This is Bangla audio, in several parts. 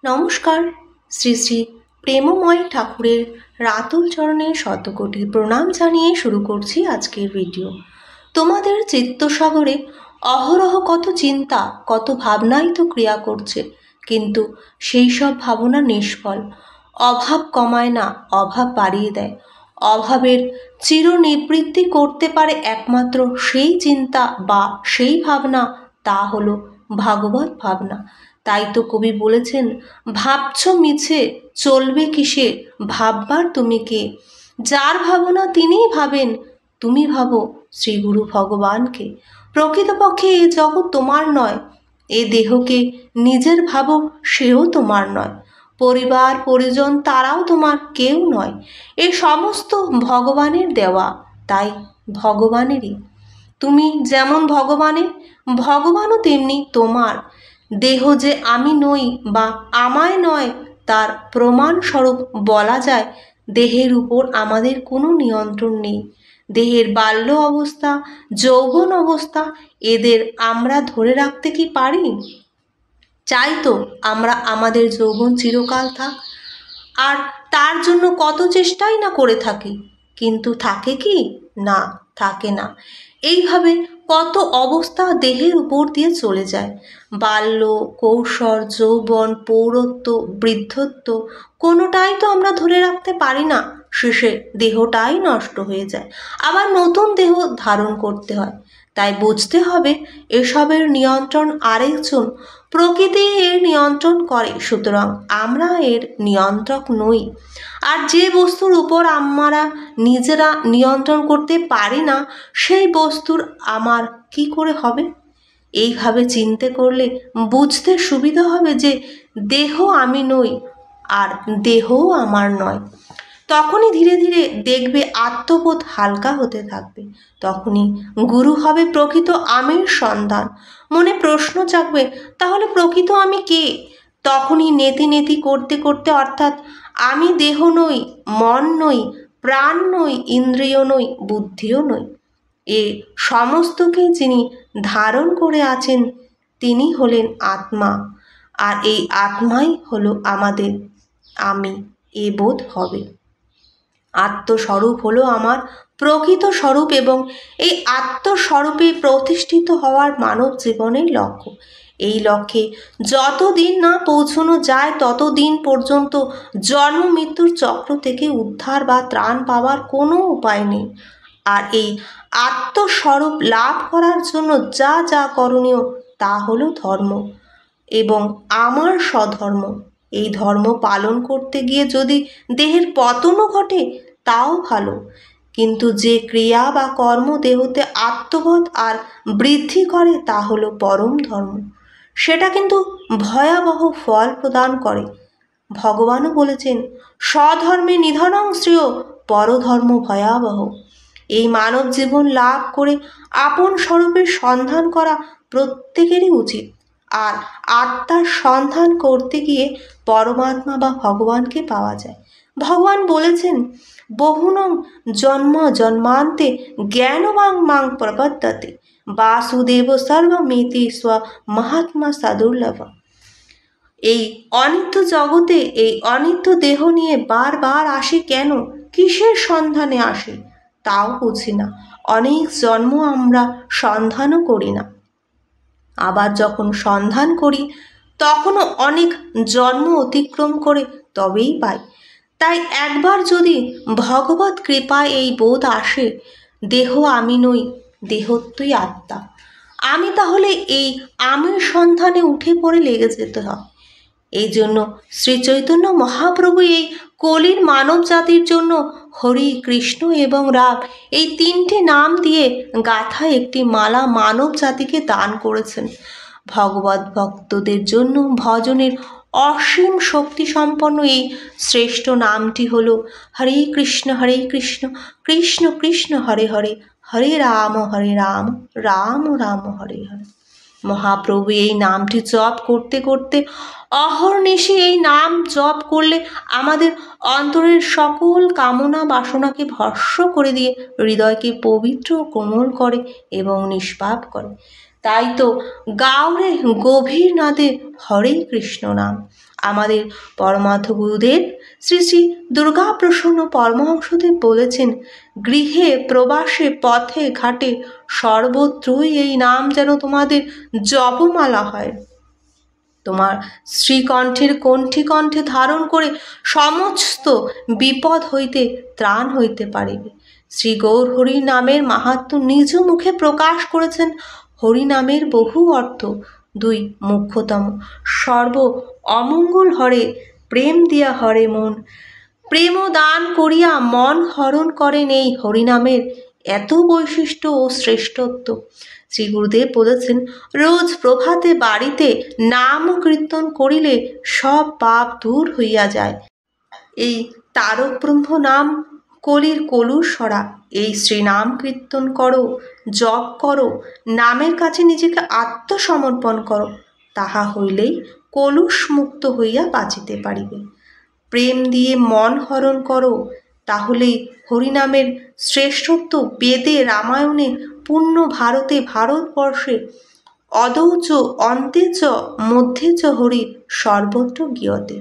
নমস্কার। শ্রী শ্রী প্রেমময় ঠাকুরের রাতুল চরণে শতকোটি প্রণাম জানিয়ে শুরু করছি আজকের ভিডিও। তোমাদের চিত্তসাগরে অহরহ কত চিন্তা, কত ভাবনাই তো ক্রিয়া করছে, কিন্তু সেই সব ভাবনা নিষ্ফল। অভাব কমায় না, অভাব বাড়িয়ে দেয়। অভাবের চিরনিবৃত্তি করতে পারে একমাত্র সেই চিন্তা বা সেই ভাবনা, তা হলো ভাগবত ভাবনা। তাই তো কবি বলেছেন, ভাবছ মিছে চলবে কিসে, ভাববার তুমি কে? যার ভাবনা তিনিই ভাবেন, তুমি ভাবো শ্রীগুরু ভগবানকে। প্রকৃতপক্ষে এ জগৎ তোমার নয়, এ দেহকে নিজের ভাবো, সেও তোমার নয়। পরিবার পরিজন তারাও তোমার কেউ নয়। এ সমস্ত ভগবানের দেওয়া, তাই ভগবানেরই। তুমি যেমন ভগবানের, ভগবানও তেমনি তোমার। দেহ যে আমি নই বা আমায় নয়, তার প্রমাণস্বরূপ বলা যায়, দেহের উপর আমাদের কোনো নিয়ন্ত্রণ নেই। দেহের বাল্য অবস্থা, যৌবন অবস্থা, এদের আমরা ধরে রাখতে কি পারি? চাই তো আমরা আমাদের যৌবন চিরকাল থাক, আর তার জন্য কত চেষ্টাই না করে থাকি, কিন্তু থাকে কি? না, থাকে না। এইভাবে কত অবস্থা দেহের উপর দিয়ে চলে যায়। বাল্য, কৈশোর, যৌবন, পৌরত্ব, বৃদ্ধত্ব, কোনোটাই তো আমরা ধরে রাখতে পারি না। শেষে দেহটাই নষ্ট হয়ে যায়, আবার নতুন দেহ ধারণ করতে হয়। তাই বুঝতে হবে, এসবের নিয়ন্ত্রণ আরেকজন, প্রকৃতি এর নিয়ন্ত্রণ করে, সুতরাং আমরা এর নিয়ন্ত্রক নই। আর যে বস্তুর উপর আমরা নিজেরা নিয়ন্ত্রণ করতে পারি না, সেই বস্তুর আমার কি করে হবে? এইভাবে চিন্তা করলে বুঝতে সুবিধা হবে যে দেহ আমি নই, আর দেহও আমার নয়। তখনই ধীরে ধীরে দেখবে আত্মবোধ হালকা হতে থাকবে। তখনই গুরু হবে প্রকৃত আমির সন্ধান। মনে প্রশ্ন জাগবে, তাহলে প্রকৃত আমি কে? তখনই নেতি নেতি করতে করতে, অর্থাৎ আমি দেহ নই, মন নই, প্রাণ নই, ইন্দ্রিয় নই, বুদ্ধিও নই, এ সমস্তকে যিনি ধারণ করে আছেন, তিনি হলেন আত্মা। আর এই আত্মাই হলো আমাদের আমি, এ বোধ হবে। আত্মস্বরূপ হলো আমার প্রকৃত স্বরূপ, এবং এই আত্মস্বরূপে প্রতিষ্ঠিত হওয়ার মানব জীবনের লক্ষ্য। এই লক্ষ্যে যতদিন না পৌঁছানো যায়, ততদিন পর্যন্ত জন্ম মৃত্যুর চক্র থেকে উদ্ধার বা ত্রাণ পাওয়ার কোনো উপায় নেই। আর এই আত্মস্বরূপ লাভ করার জন্য যা যা করণীয়, তা হলো ধর্ম এবং আমার স্বধর্ম। এই ধর্ম পালন করতে গিয়ে যদি দেহের পতনও ঘটে, তাও ভালো, কিন্তু যে ক্রিয়া বা কর্ম দেহতে আত্মবোধ আর বৃদ্ধি করে, তা হলো পরম ধর্ম। সেটা কিন্তু ভয়াবহ ফল প্রদান করে। ভগবানও বলেছেন, স্বধর্মে নিধনং শ্রেয়, পরধর্ম ভয়াবহ। এই মানব জীবন লাভ করে আপন স্বরূপের সন্ধান করা প্রত্যেকেরই উচিত। আর আত্মার সন্ধান করতে গিয়ে পরমাত্মা বা ভগবানকে পাওয়া যায়। ভগবান বলেছেন, বহুনং জন্ম জন্মান্তে জ্ঞানবাং মাং প্রপদ্যতে, বাসুদেব সর্বমিতি স্ব মহাত্মা সাদুর্লভ। এই অনিত্য জগতে এই অনিত্য দেহ নিয়ে বারবার আসে কেন? কিসের সন্ধানে আসে তাও বুঝি না। অনেক জন্ম আমরা সন্ধানও করি না, আবার যখন সন্ধান করি, তখনও অনেক জন্ম অতিক্রম করে তবেই পাই। তাই একবার যদি ভগবত কৃপায় এই বোধ আসে, দেহ আমি নই, দেহত্বই আত্মা, আমি, তাহলে এই আমির সন্ধানে উঠে পড়ে লেগে যেতে হয়। এই জন্য শ্রী চৈতন্য মহাপ্রভু এই কলির মানব জাতির জন্য হরি, কৃষ্ণ এবং রাম, এই তিনটি নাম দিয়ে গাথা একটি মালা মানব জাতিকে দান করেছেন। ভগবত ভক্তদের জন্য ভজনের অসীম শক্তি সম্পন্ন এই শ্রেষ্ঠ নামটি হল হরে কৃষ্ণ, কৃষ্ণ কৃষ্ণ হরে হরে, হরে রাম, রাম রাম হরে হরে। মহাপ্রভু এই নামটি জপ করতে করতে, অহর্নিশি এই নাম জপ করলে আমাদের অন্তরের সকল কামনা বাসনাকে ভস্ম করে দিয়ে হৃদয়কে পবিত্র ও কোমল করে এবং নিষ্পাপ করে। তাই তো গাওরে গভীর নাদে হরে কৃষ্ণ নাম। আমাদের পরমার্থ গুরুদেব শ্রী শ্রী দুর্গাপ্রসন্ন পরমহংসদেব বলেছেন, গৃহে প্রবাসে পথে ঘাটে সর্বত্রই এই নাম যেন তোমাদের জপমালা হয়। তোমার শ্রীকণ্ঠের কণ্ঠে কণ্ঠে ধারণ করে সমস্ত বিপদ হইতে ত্রাণ হইতে পারিবে। শ্রী গৌর হরি নামের মাহাত্ম্য নিজ মুখে প্রকাশ করেছেন। হরি নামের বহু অর্থ। 2 মুখ্যতম সর্ব অমঙ্গল হরে, প্রেম দিয়া হরে মন। প্রেম দান করিয়া মন হরণ করেন এই হরিনামের এত বৈশিষ্ট্য ও শ্রেষ্ঠত্ব। শ্রী গুরুদেব বলেছেন, রোজ প্রভাতে বাড়িতে নাম কীর্তন করিলে সব পাপ দূর হইয়া যায়। এই তারক ব্রহ্ম নাম কলির কলুষ সরা। এই শ্রীনাম কীর্তন করো, জপ করো, নামের কাছে নিজেকে আত্মসমর্পণ করো, তাহা হইলেই কলুষ মুক্ত হইয়া বাঁচিতে পারিবে। প্রেম দিয়ে মন হরণ করো, তাহলেই হরিনামের শ্রেষ্ঠত্ব বেদে, রামায়ণে, পূর্ণ ভারতে, ভারতবর্ষে অদৌ চ অন্তে চ মধ্যে চ হরি সর্বত্র গীয়তে।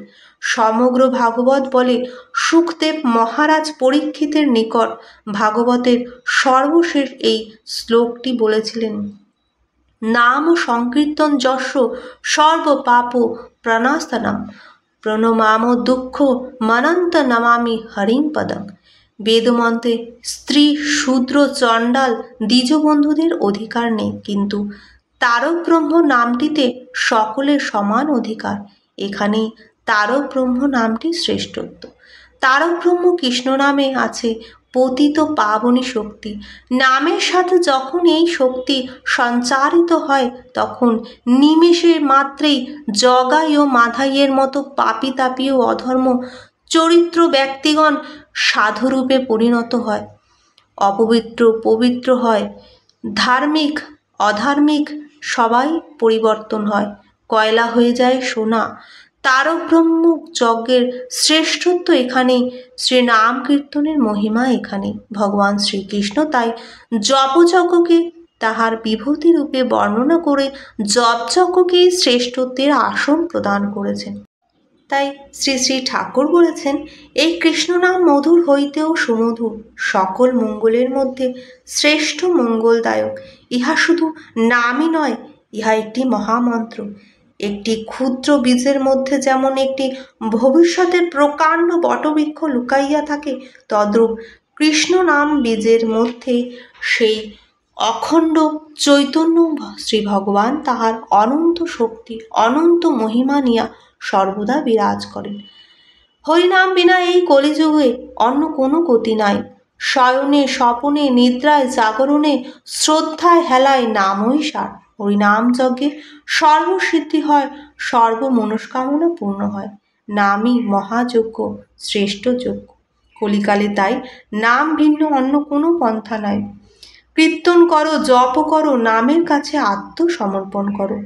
সমগ্র ভাগবত বলে সুখদেব মহারাজ পরীক্ষিতের নিকট ভাগবতের সর্বশেষ এই শ্লোকটি বলেছিলেন, নাম সংকীর্তন যস্য সর্ব পাপ প্রণাস্তনম প্রণমাম দুঃখ মনন্ত নমামি হরিং পদং। বেদমন্ত্রে স্ত্রী, শূদ্র, চণ্ডাল, দ্বিজবন্ধুদের অধিকার নেই, কিন্তু তারক ব্রহ্ম নামটিতে সকলের সমান অধিকার। এখানেই তারক ব্রহ্ম নামটি শ্রেষ্ঠত্ব। তারক ব্রহ্ম কৃষ্ণ নামে আছে পতিত পাবনী শক্তি। নামের সাথে যখন এই শক্তি সঞ্চারিত হয়, তখন নিমেষের মাত্রেই জগাই ও মাধাইয়ের মতো পাপি তাপি ও অধর্ম চরিত্র ব্যক্তিগণ সাধুরূপে পরিণত হয়, অপবিত্র পবিত্র হয়, ধার্মিক অধার্মিক সবাই পরিবর্তন হয়, কয়লা হয়ে যায় সোনা। তারক ব্রহ্ম যজ্ঞের শ্রেষ্ঠত্ব এখানেই, শ্রীনাম কীর্তনের মহিমা এখানেই। ভগবান শ্রীকৃষ্ণ তাই জপযজ্ঞকে তাহার বিভূতি রূপে বর্ণনা করে জপযজ্ঞকেই শ্রেষ্ঠত্বের আসন প্রদান করেছেন। তাই শ্রী শ্রী ঠাকুর বলেছেন, এই কৃষ্ণনাম মধুর হইতেও সুমধুর, সকল মঙ্গলের মধ্যে শ্রেষ্ঠ মঙ্গলদায়ক। ইহা শুধু নামই নয়, ইহা একটি মহামন্ত্র। একটি ক্ষুদ্র বীজের মধ্যে যেমন একটি ভবিষ্যতের প্রকাণ্ড বটবৃক্ষ লুকাইয়া থাকে, তদ্রূপ কৃষ্ণ নাম বীজের মধ্যে সেই অখণ্ড চৈতন্য শ্রী ভগবান তাহার অনন্ত শক্তি, অনন্ত মহিমা নিয়া সর্বদা বিরাজ করেন। হরিনাম বিনা এই কলিযুগে অন্য কোনো গতি নাই। শয়নে স্বপনে নিদ্রায় জাগরণে শ্রদ্ধায় হেলায় নামই সার। হরিনাম যজ্ঞে সর্বসিদ্ধি হয়, সর্বমনস্কামনা পূর্ণ হয়। নামই মহাযজ্ঞ, শ্রেষ্ঠ যজ্ঞ। কলিকালে তাই নাম ভিন্ন অন্য কোনো পন্থা নাই। কীর্তন করো, জপ করো, নামের কাছে আত্মসমর্পণ করো।